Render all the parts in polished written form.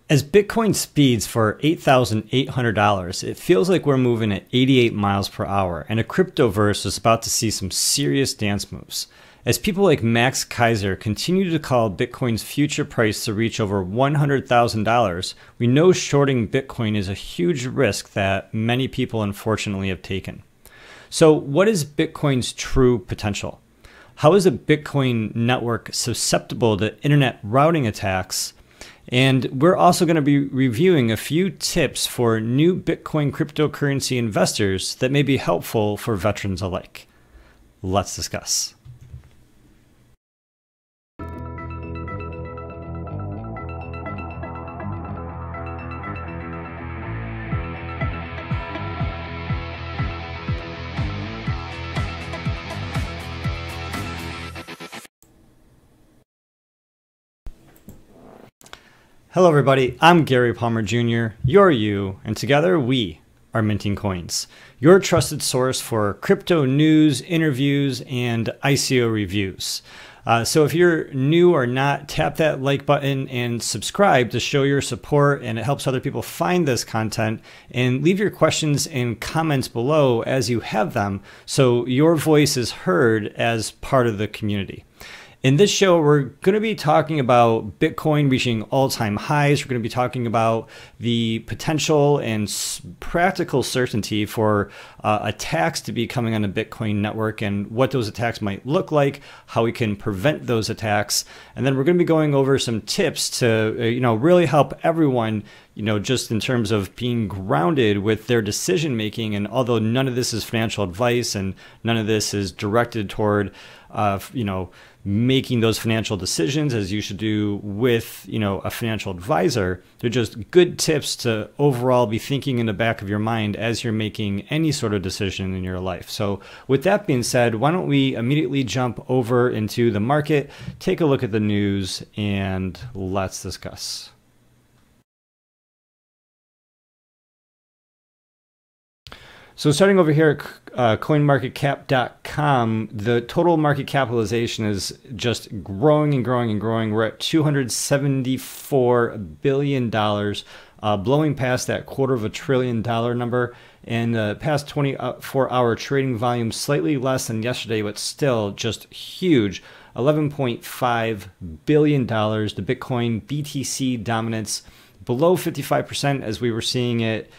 As Bitcoin speeds for $8,800, it feels like we're moving at 88 miles per hour, and a cryptoverse is about to see some serious dance moves. As people like Max Keiser continue to call Bitcoin's future price to reach over $100,000, we know shorting Bitcoin is a huge risk that many people unfortunately have taken. So what is Bitcoin's true potential? How is a Bitcoin network susceptible to internet routing attacks? And we're also going to be reviewing a few tips for new Bitcoin cryptocurrency investors that may be helpful for veterans alike. Let's discuss. Hello everybody, I'm Gary Palmer Jr., you're you, and together we are Minting Coins, your trusted source for crypto news, interviews, and ICO reviews. So if you're new or not, tap that like button and subscribe to show your support, and it helps other people find this content. And leave your questions and comments below as you have them, so your voice is heard as part of the community. In this show, we're going to be talking about Bitcoin reaching all-time highs. We're going to be talking about the potential and practical certainty for attacks to be coming on the Bitcoin network and what those attacks might look like, how we can prevent those attacks. And then we're going to be going over some tips to really help everyone, just in terms of being grounded with their decision making. And although none of this is financial advice and none of this is directed toward making those financial decisions as you should do with, a financial advisor, they're just good tips to overall be thinking in the back of your mind as you're making any sort of decision in your life. So with that being said, why don't we immediately jump over into the market, take a look at the news, and let's discuss. So starting over here at coinmarketcap.com, the total market capitalization is just growing and growing and growing. We're at $274 billion, blowing past that $250 billion number. And the past 24-hour trading volume slightly less than yesterday, but still just huge. $11.5 billion. The Bitcoin BTC dominance below 55% as we were seeing it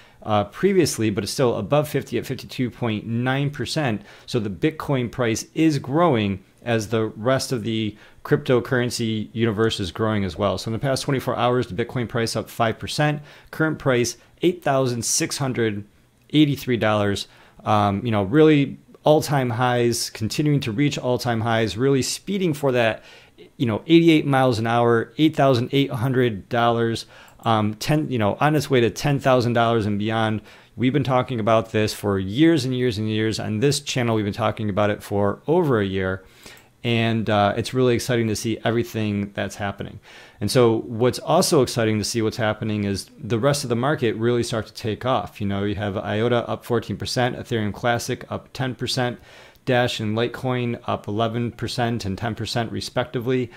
previously, but it's still above 50 at 52.9%. So the Bitcoin price is growing as the rest of the cryptocurrency universe is growing as well. So in the past 24 hours, the Bitcoin price up 5%. Current price $8,683. Really all-time highs, continuing to reach all-time highs, really speeding for that, 88 miles an hour, $8,800. On its way to $10,000 and beyond. We've been talking about this for years and years and years. On this channel, we've been talking about it for over a year. And it's really exciting to see everything that's happening. And so what's also exciting to see what's happening is the rest of the market really start to take off. You have IOTA up 14%, Ethereum Classic up 10%, Dash and Litecoin up 11% and 10% respectively.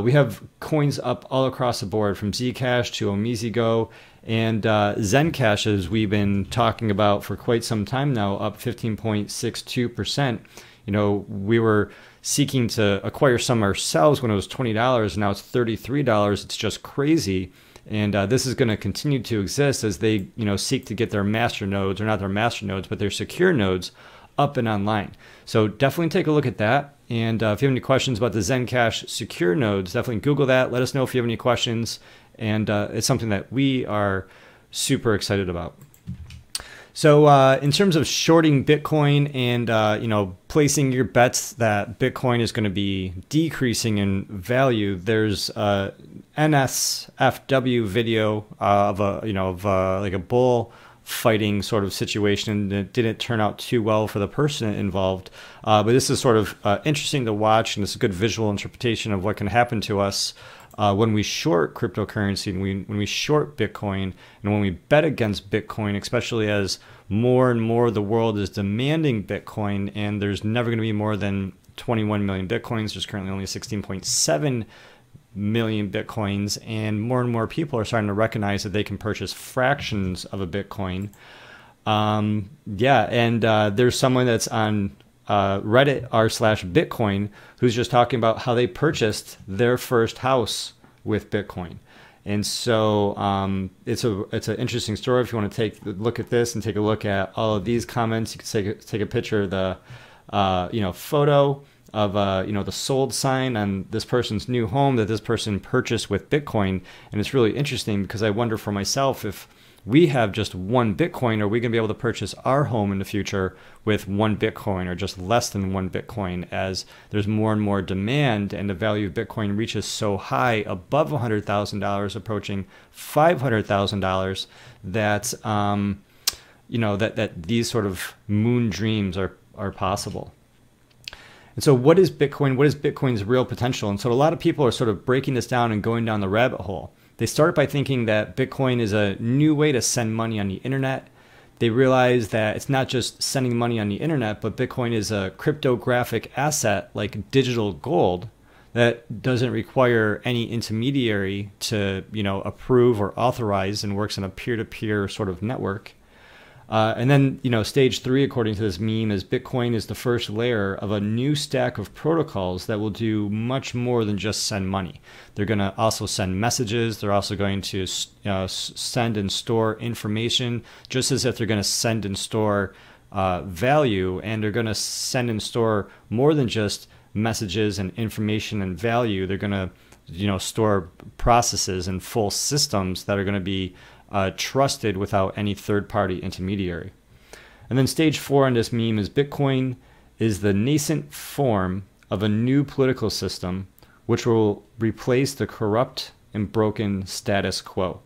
We have coins up all across the board, from Zcash to OmiseGo, and Zencash, as we've been talking about for quite some time now, up 15.62%. We were seeking to acquire some ourselves when it was $20, now it's $33. It's just crazy. And this is going to continue to exist as they seek to get their master nodes, or not their master nodes, but their secure nodes up and online. So definitely take a look at that. And if you have any questions about the Zencash secure nodes, definitely Google that. Let us know if you have any questions. And it's something that we are super excited about. So in terms of shorting Bitcoin and placing your bets that Bitcoin is going to be decreasing in value, there's a NSFW video of like a bull fighting sort of situation that didn't turn out too well for the person involved. But this is sort of interesting to watch, and it's a good visual interpretation of what can happen to us when we short cryptocurrency, and when we short Bitcoin, and when we bet against Bitcoin, especially as more and more of the world is demanding Bitcoin, and there's never going to be more than 21 million Bitcoins. There's currently only 16.7 million Bitcoins, and more people are starting to recognize that they can purchase fractions of a Bitcoin. There's someone that's on Reddit r/Bitcoin who's just talking about how they purchased their first house with Bitcoin. And so it's an interesting story. If you want to take a look at this and take a look at all of these comments, you can take a picture of the photo of the sold sign on this person's new home that this person purchased with Bitcoin. And it's really interesting because I wonder for myself, if we have just one Bitcoin, are we going to be able to purchase our home in the future with one Bitcoin or just less than one Bitcoin, as there's more and more demand and the value of Bitcoin reaches so high, above $100,000, approaching $500,000, that that these sort of moon dreams are possible. And so what is Bitcoin? What is Bitcoin's real potential? And so a lot of people are sort of breaking this down and going down the rabbit hole. They start by thinking that Bitcoin is a new way to send money on the internet. They realize that it's not just sending money on the internet, but Bitcoin is a cryptographic asset like digital gold that doesn't require any intermediary to, approve or authorize, and works in a peer-to-peer sort of network. And then, stage 3, according to this meme, is Bitcoin is the first layer of a new stack of protocols that will do much more than just send money. They're going to also send messages. They're also going to send and store information, just as if they're going to send and store value. And they're going to send and store more than just messages and information and value. They're going to, store processes and full systems that are going to be trusted without any third-party intermediary. And then stage 4 on this meme is Bitcoin is the nascent form of a new political system which will replace the corrupt and broken status quo.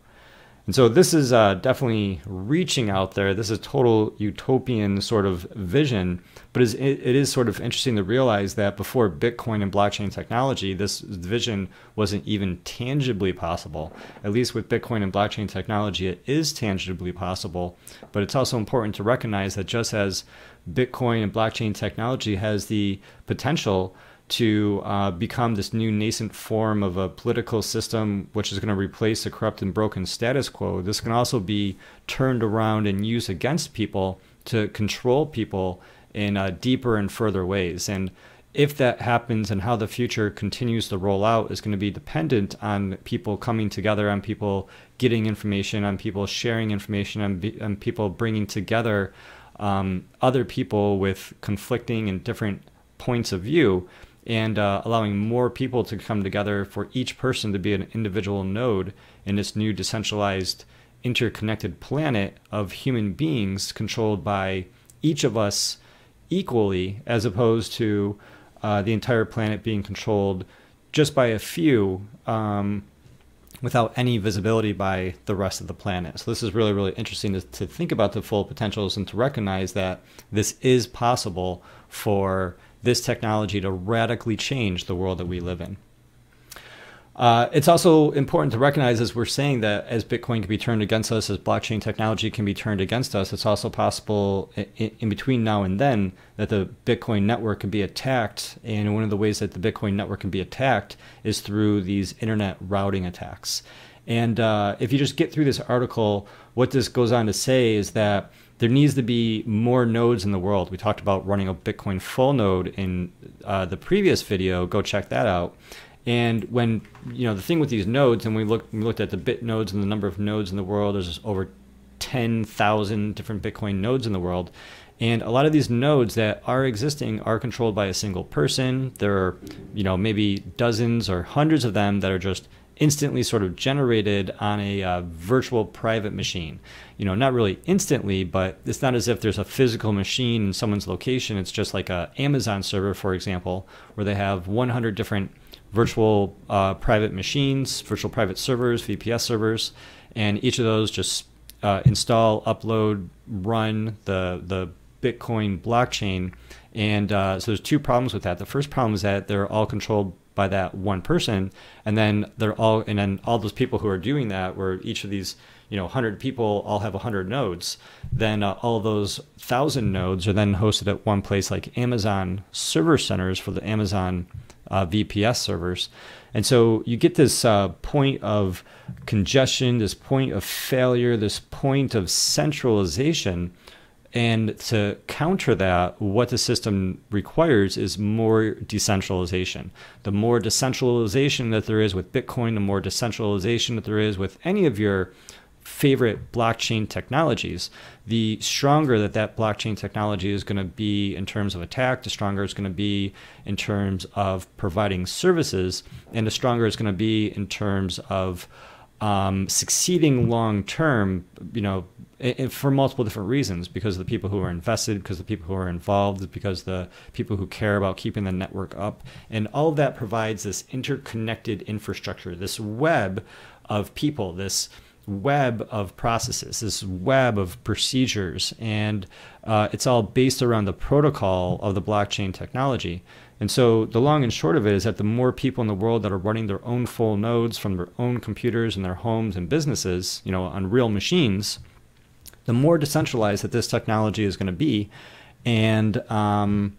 And so this is definitely reaching out there. This is total utopian sort of vision, but it is sort of interesting to realize that before Bitcoin and blockchain technology, this vision wasn't even tangibly possible. At least with Bitcoin and blockchain technology, it is tangibly possible. But it's also important to recognize that just as Bitcoin and blockchain technology has the potential to become this new nascent form of a political system which is going to replace the corrupt and broken status quo, this can also be turned around and used against people to control people in deeper and further ways. And if that happens, and how the future continues to roll out, is going to be dependent on people coming together, on people getting information, on people sharing information, on people bringing together other people with conflicting and different points of view, and allowing more people to come together for each person to be an individual node in this new decentralized interconnected planet of human beings controlled by each of us equally, as opposed to the entire planet being controlled just by a few without any visibility by the rest of the planet. So this is really, really interesting to think about the full potentials and to recognize that this is possible for this technology to radically change the world that we live in. It's also important to recognize, as we're saying, that as Bitcoin can be turned against us, as blockchain technology can be turned against us, it's also possible in between now and then that the Bitcoin network can be attacked. And one of the ways that the Bitcoin network can be attacked is through these internet routing attacks. And if you just get through this article, what this goes on to say is that there needs to be more nodes in the world. We talked about running a Bitcoin full node in the previous video. Go check that out. And when, the thing with these nodes, and we looked at the bit nodes and the number of nodes in the world, there's over 10,000 different Bitcoin nodes in the world. And a lot of these nodes that are existing are controlled by a single person. There are, maybe dozens or hundreds of them that are just instantly sort of generated on a virtual private machine. Not really instantly, but it's not as if there's a physical machine in someone's location. It's just like a Amazon server, for example, where they have 100 different virtual private machines, virtual private servers, VPS servers, and each of those just install, upload, run the Bitcoin blockchain. And so there's two problems with that. The first problem is that they're all controlled by that one person, and then all those people who are doing that, where each of these 100 people all have 100 nodes, then all those 1,000 nodes are then hosted at one place, like Amazon server centers for the Amazon VPS servers. And so you get this point of congestion, this point of failure, this point of centralization. And to counter that, what the system requires is more decentralization. The more decentralization that there is with Bitcoin, the more decentralization that there is with any of your favorite blockchain technologies, the stronger that blockchain technology is going to be in terms of attack, the stronger it's going to be in terms of providing services, and the stronger it's going to be in terms of succeeding long term, for multiple different reasons, because of the people who are invested, because of the people who are involved, because the people who care about keeping the network up. And all of that provides this interconnected infrastructure, this web of people, this web of processes, this web of procedures, and it's all based around the protocol of the blockchain technology. And so the long and short of it is that the more people in the world that are running their own full nodes from their own computers in their homes and businesses, on real machines, the more decentralized that this technology is going to be, and the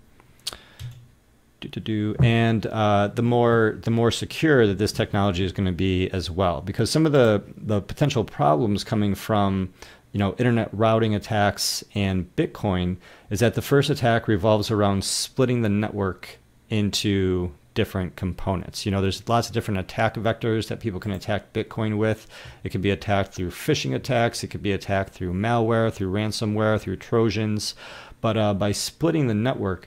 more secure that this technology is going to be as well. Because some of the potential problems coming from internet routing attacks and Bitcoin is that the first attack revolves around splitting the network into different components. There's lots of different attack vectors that people can attack Bitcoin with. It could be attacked through phishing attacks. It could be attacked through malware, through ransomware, through Trojans. But by splitting the network,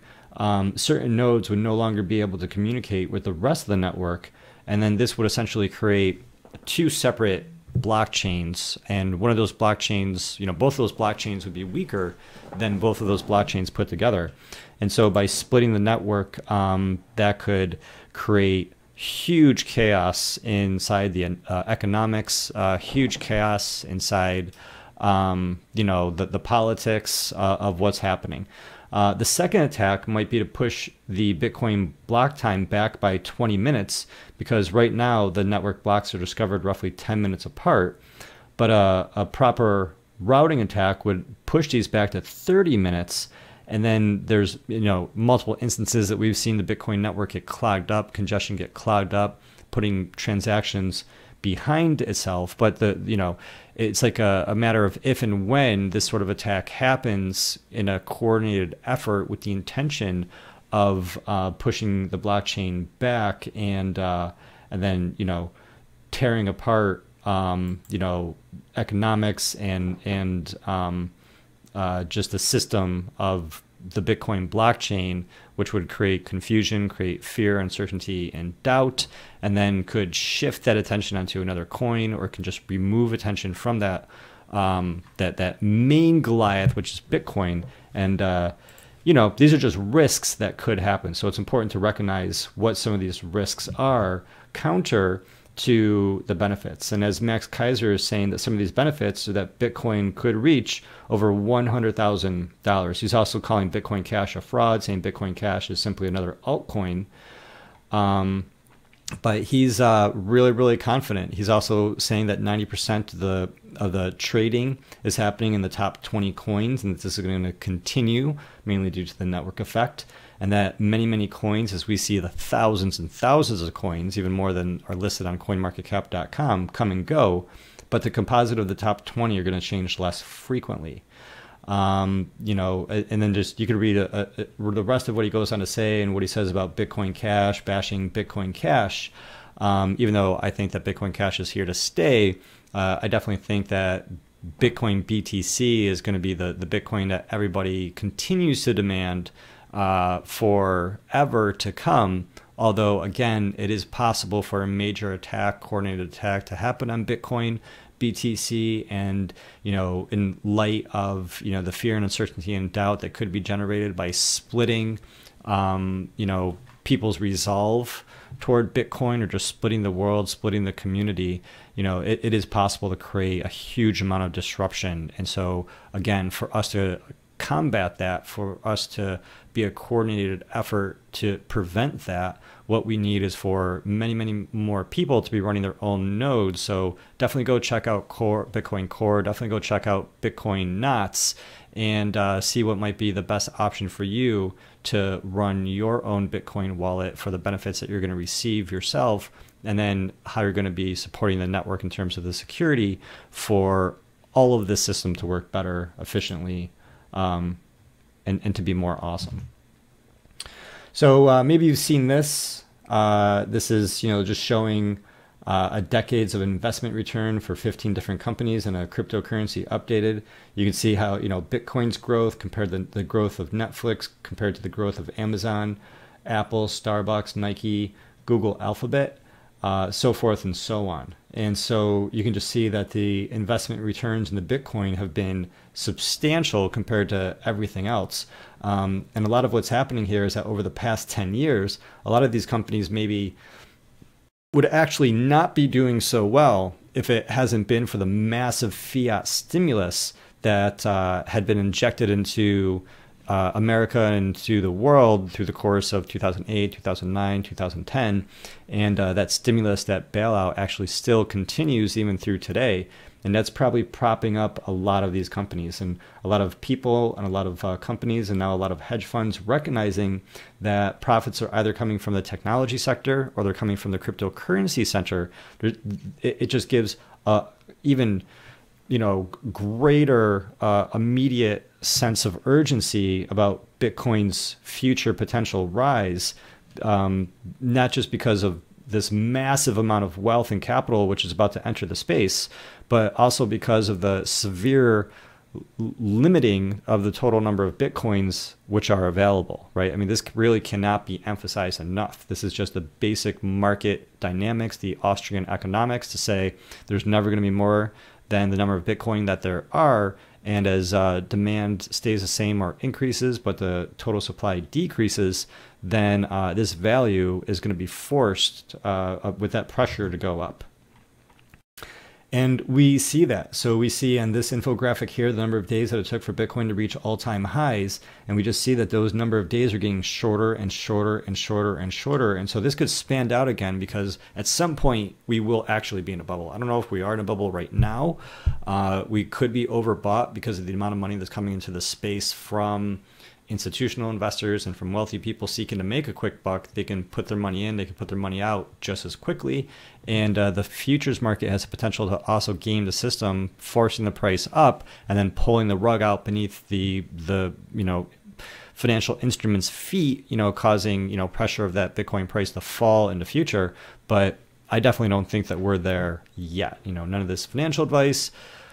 certain nodes would no longer be able to communicate with the rest of the network. And then this would essentially create two separate blockchains. And one of those blockchains, both of those blockchains would be weaker than both of those blockchains put together. And so by splitting the network, that could create huge chaos inside the economics, huge chaos inside, the politics of what's happening. The second attack might be to push the Bitcoin block time back by 20 minutes, because right now the network blocks are discovered roughly 10 minutes apart. But a proper routing attack would push these back to 30 minutes. And then there's multiple instances that we've seen the Bitcoin network get clogged up, congestion get clogged up, putting transactions behind itself. But it's like a matter of if and when this sort of attack happens in a coordinated effort with the intention of pushing the blockchain back and then tearing apart economics and just the system of the Bitcoin blockchain, which would create confusion, create fear, uncertainty, and doubt, and then could shift that attention onto another coin, or can just remove attention from that that main Goliath, which is Bitcoin. And these are just risks that could happen. So it's important to recognize what some of these risks are, counter to the benefits. And as Max Keiser is saying, that some of these benefits are that Bitcoin could reach over $100,000. He's also calling Bitcoin Cash a fraud, saying Bitcoin Cash is simply another altcoin. But he's really, really confident. He's also saying that 90% of the trading is happening in the top 20 coins, and that this is going to continue, mainly due to the network effect. And that many, many coins, as we see the thousands and thousands of coins, even more than are listed on coinmarketcap.com, come and go. But the composite of the top 20 are going to change less frequently. And then just you could read the rest of what he goes on to say and what he says about Bitcoin Cash, bashing Bitcoin Cash. Even though I think that Bitcoin Cash is here to stay, I definitely think that Bitcoin BTC is going to be the Bitcoin that everybody continues to demand forever to come. Although, again, it is possible for a major attack, coordinated attack, to happen on Bitcoin BTC, and in light of the fear and uncertainty and doubt that could be generated by splitting people's resolve toward Bitcoin, or just splitting the world, splitting the community, it is possible to create a huge amount of disruption. And so again, for us to combat that, for us to be a coordinated effort to prevent that, what we need is for many, many more people to be running their own nodes. So definitely go check out Bitcoin Core, definitely go check out Bitcoin Knots, and see what might be the best option for you to run your own Bitcoin wallet for the benefits that you're going to receive yourself, and then how you're going to be supporting the network in terms of the security for all of this system to work better, efficiently, and to be more awesome. So maybe you've seen this. This is, just showing a decades of investment return for 15 different companies and a cryptocurrency updated. You can see how, Bitcoin's growth compared to the growth of Netflix, compared to the growth of Amazon, Apple, Starbucks, Nike, Google, Alphabet, so forth and so on. And so you can just see that the investment returns in the Bitcoin have been substantial compared to everything else. And a lot of what's happening here is that over the past 10 years, a lot of these companies maybe would actually not be doing so well if it hasn't been for the massive fiat stimulus that had been injected into America and to the world through the course of 2008, 2009, 2010. And that stimulus, that bailout, actually still continues even through today. And that's probably propping up a lot of these companies, and a lot of people and a lot of companies, and now a lot of hedge funds recognizing that profits are either coming from the technology sector or they're coming from the cryptocurrency sector. It just gives even greater immediate sense of urgency about Bitcoin's future potential rise, not just because of this massive amount of wealth and capital which is about to enter the space, but also because of the severe limiting of the total number of Bitcoins which are available, right? I mean, this really cannot be emphasized enough. This is just the basic market dynamics, the Austrian economics, to say there's never going to be more than the number of Bitcoin that there are. And as demand stays the same or increases, but the total supply decreases, then this value is going to be forced with that pressure to go up. And we see that. So we see on this infographic here the number of days that it took for Bitcoin to reach all-time highs. And we just see that those number of days are getting shorter and shorter and shorter and shorter. And so this could span out again, because at some point we will actually be in a bubble. I don't know if we are in a bubble right now. We could be overbought because of the amount of money that's coming into the space from institutional investors and from wealthy people seeking to make a quick buck. They can put their money in, they can put their money out just as quickly. And the futures market has the potential to also game the system, forcing the price up and then pulling the rug out beneath the financial instruments' feet, causing, pressure of that Bitcoin price to fall in the future. But I definitely don't think that we're there yet. None of this financial advice,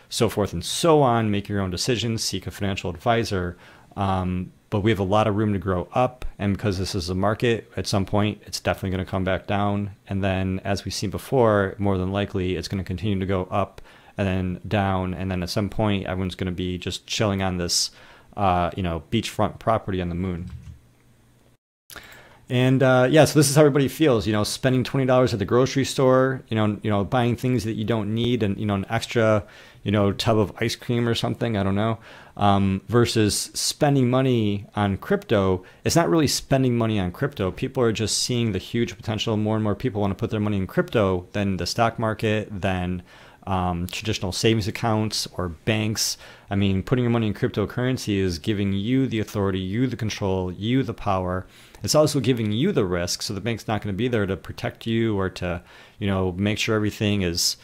so forth and so on. Make your own decisions, seek a financial advisor. But we have a lot of room to grow up, and because this is a market, at some point it's definitely going to come back down, and then, as we've seen before, more than likely it's going to continue to go up and then down, and then at some point everyone's going to be just chilling on this beachfront property on the moon. And so this is how everybody feels, spending $20 at the grocery store, buying things that you don't need, and an extra tub of ice cream or something, I don't know, versus spending money on crypto. It's not really spending money on crypto. People are just seeing the huge potential. More and more people want to put their money in crypto than the stock market, than traditional savings accounts or banks. I mean, putting your money in cryptocurrency is giving you the authority, you the control, you the power. It's also giving you the risk, so the bank's not going to be there to protect you or to, make sure everything is,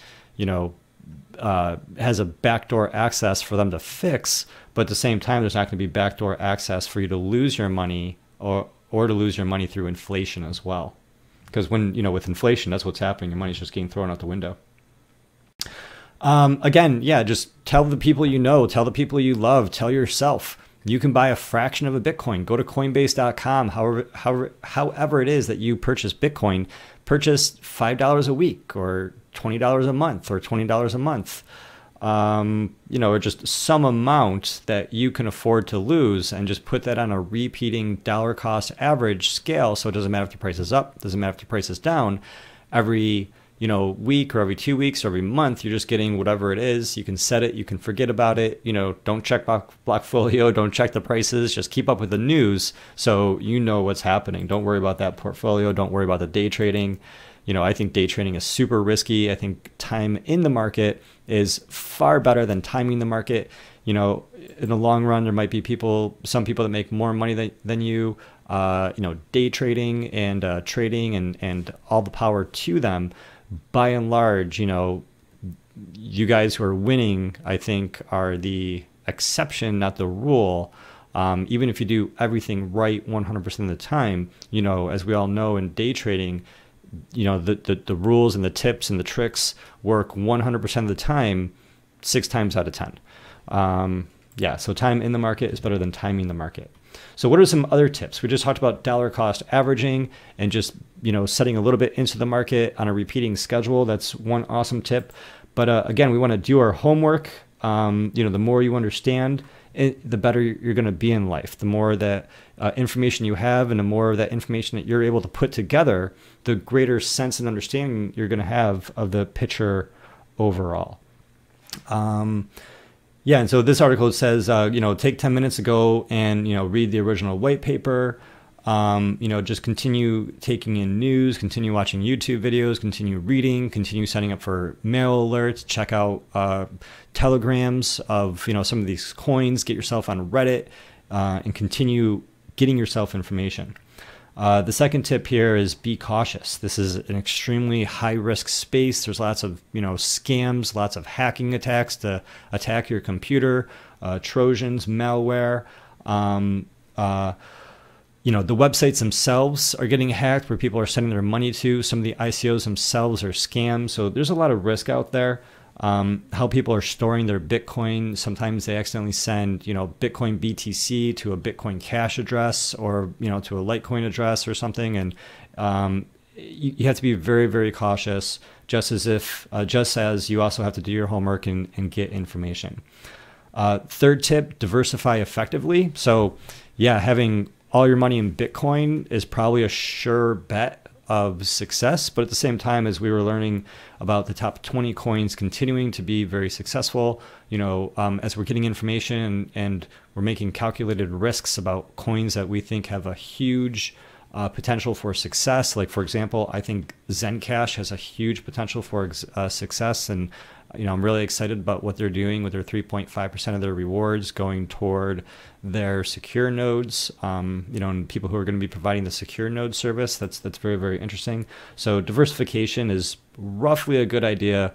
has a backdoor access for them to fix. But at the same time, there's not going to be backdoor access for you to lose your money or to lose your money through inflation as well. Because when, with inflation, that's what's happening. Your money's just getting thrown out the window. Again, just tell the people you know, tell the people you love, tell yourself. You can buy a fraction of a Bitcoin. Go to Coinbase.com. However it is that you purchase Bitcoin, purchase $5 a week or $20 a month or $20 a month, or just some amount that you can afford to lose, and just put that on a repeating dollar cost average scale. So it doesn't matter if the price is up, doesn't matter if the price is down. Every week or every 2 weeks or every month, you're just getting whatever it is. You can set it, you can forget about it. Don't check Blockfolio, don't check the prices, just keep up with the news so you know what's happening. Don't worry about that portfolio, don't worry about the day trading. I think day trading is super risky. I think time in the market is far better than timing the market. In the long run, there might be some people that make more money than you, day trading and trading and all the power to them. By and large, you guys who are winning, I think, are the exception, not the rule. Even if you do everything right 100% of the time, as we all know in day trading, the rules and the tips and the tricks work 100% of the time, 6 times out of 10. So time in the market is better than timing the market. So what are some other tips? We just talked about dollar cost averaging and just, setting a little bit into the market on a repeating schedule. That's one awesome tip. But again, we want to do our homework. The more you understand, the better you're going to be in life. The more that information you have and the more of that information that you're able to put together, the greater sense and understanding you're going to have of the picture overall. And so this article says, take 10 minutes to go and, read the original white paper. Just continue taking in news, continue watching YouTube videos, continue reading, continue signing up for mail alerts, check out telegrams of, some of these coins, get yourself on Reddit, and continue getting yourself information. The second tip here is be cautious. This is an extremely high risk space. There's lots of, scams, lots of hacking attacks to attack your computer, Trojans, malware, the websites themselves are getting hacked where people are sending their money to. Some of the ICOs themselves are scams. So there's a lot of risk out there. How people are storing their Bitcoin. Sometimes they accidentally send, Bitcoin BTC to a Bitcoin Cash address or, to a Litecoin address or something. And you have to be very, very cautious, just as you also have to do your homework and get information. Third tip, diversify effectively. So having all your money in Bitcoin is probably a sure bet of success. But at the same time, as we were learning about the top 20 coins continuing to be very successful, as we're getting information and we're making calculated risks about coins that we think have a huge potential for success. Like, for example, I think Zencash has a huge potential for success. And, I'm really excited about what they're doing with their 3.5% of their rewards going toward their secure nodes, and people who are going to be providing the secure node service. That's very, very interesting. So diversification is roughly a good idea.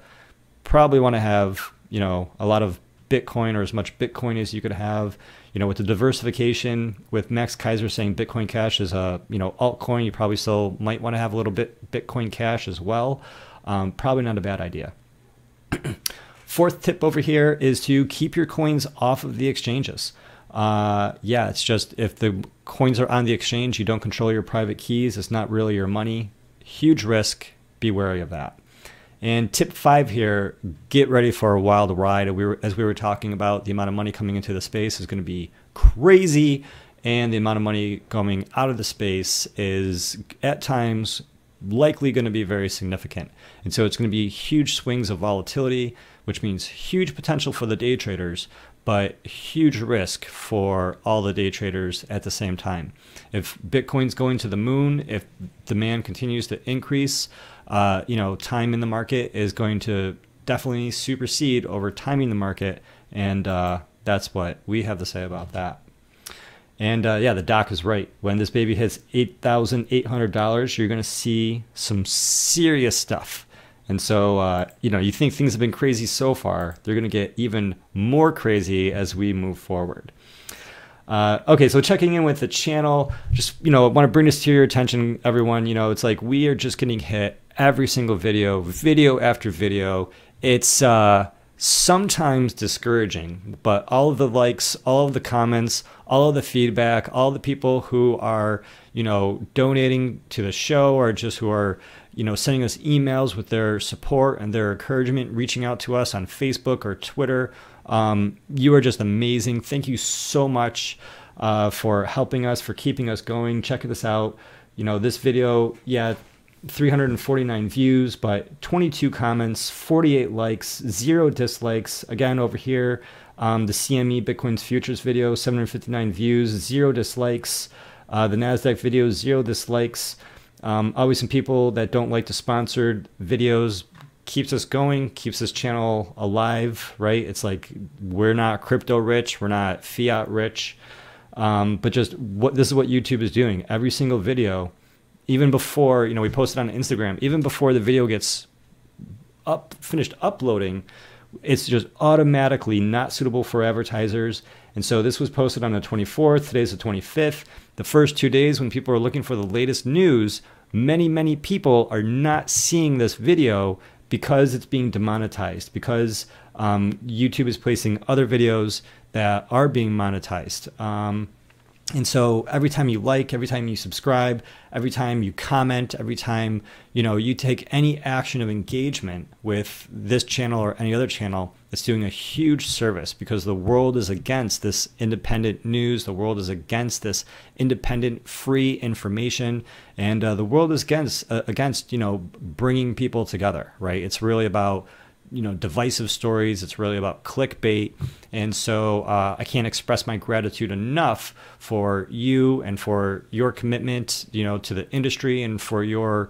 Probably want to have, a lot of Bitcoin or as much Bitcoin as you could have. With the diversification, with Max Keiser saying Bitcoin Cash is a, altcoin, you probably still might want to have a little bit Bitcoin Cash as well. Probably not a bad idea. Fourth tip over here is to keep your coins off of the exchanges. It's just if the coins are on the exchange, you don't control your private keys. It's not really your money. Huge risk. Be wary of that. And tip 5 here, get ready for a wild ride. As we were talking about, the amount of money coming into the space is going to be crazy. And the amount of money going out of the space is at times likely going to be very significant. And so it's going to be huge swings of volatility, which means huge potential for the day traders, but huge risk for all the day traders at the same time. If Bitcoin's going to the moon, if demand continues to increase, time in the market is going to definitely supersede over timing the market. And that's what we have to say about that. And the doc is right. When this baby hits $8,800, you're going to see some serious stuff. And so, you think things have been crazy so far. They're going to get even more crazy as we move forward. Okay, so checking in with the channel, just, I want to bring this to your attention, everyone. It's like we are just getting hit every single video after video. It's sometimes discouraging, but all of the likes, all of the comments, all of the feedback, all the people who are, donating to the show or just who are, sending us emails with their support and their encouragement, reaching out to us on Facebook or Twitter. You are just amazing. Thank you so much for helping us, for keeping us going. Check this out. This video, 349 views, but 22 comments, 48 likes, 0 dislikes. Again, over here, the CME Bitcoin's Futures video, 759 views, 0 dislikes. The NASDAQ video, 0 dislikes. Always some people that don't like the sponsored videos. Keeps us going, keeps this channel alive, right? It's like we're not crypto rich, we're not fiat rich, but just this is what YouTube is doing. Every single video, even before, we posted on Instagram, even before the video gets finished uploading, it's just automatically not suitable for advertisers. And so this was posted on the 24th, today's the 25th. The first 2 days when people are looking for the latest news, many people are not seeing this video because it's being demonetized, because YouTube is placing other videos that are being monetized. And so every time you like, every time you subscribe, every time you comment, every time you take any action of engagement with this channel or any other channel, it's doing a huge service, because the world is against this independent news. The world is against this independent free information, and the world is against bringing people together, right? It's really about divisive stories. It's really about clickbait. And so I can't express my gratitude enough for you and for your commitment, to the industry, and for your,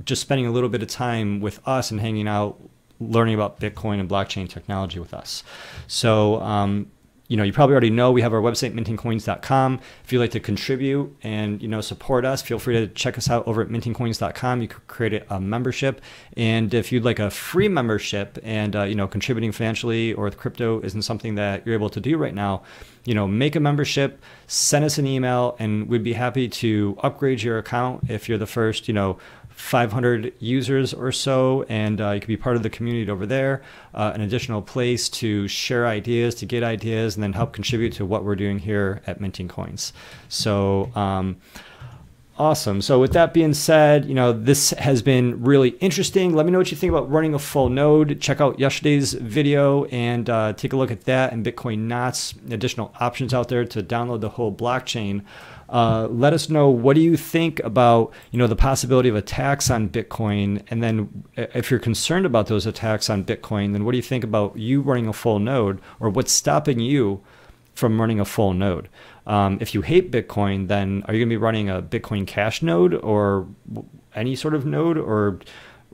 just spending a little bit of time with us and hanging out, learning about Bitcoin and blockchain technology with us. So, you probably already know we have our website, mintingcoins.com. If you'd like to contribute and, support us, feel free to check us out over at mintingcoins.com. You could create a membership. And if you'd like a free membership and, contributing financially or with crypto isn't something that you're able to do right now, make a membership, send us an email, and we'd be happy to upgrade your account if you're the first, 500 users or so, and you can be part of the community over there, an additional place to share ideas, to get ideas, and then help contribute to what we're doing here at Minting Coins. So awesome. So with that being said, this has been really interesting. Let me know what you think about running a full node. Check out yesterday's video and take a look at that and Bitcoin knots, additional options out there to download the whole blockchain. Let us know, what do you think about the possibility of attacks on Bitcoin, and then if you're concerned about those attacks on Bitcoin, then what do you think about you running a full node, or what's stopping you from running a full node? If you hate Bitcoin, then are you going to be running a Bitcoin Cash node or any sort of node, or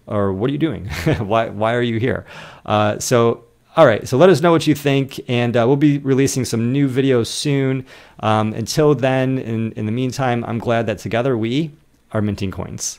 what are you doing? why are you here? All right, so let us know what you think, and we'll be releasing some new videos soon. Until then, in the meantime, I'm glad that together we are minting coins.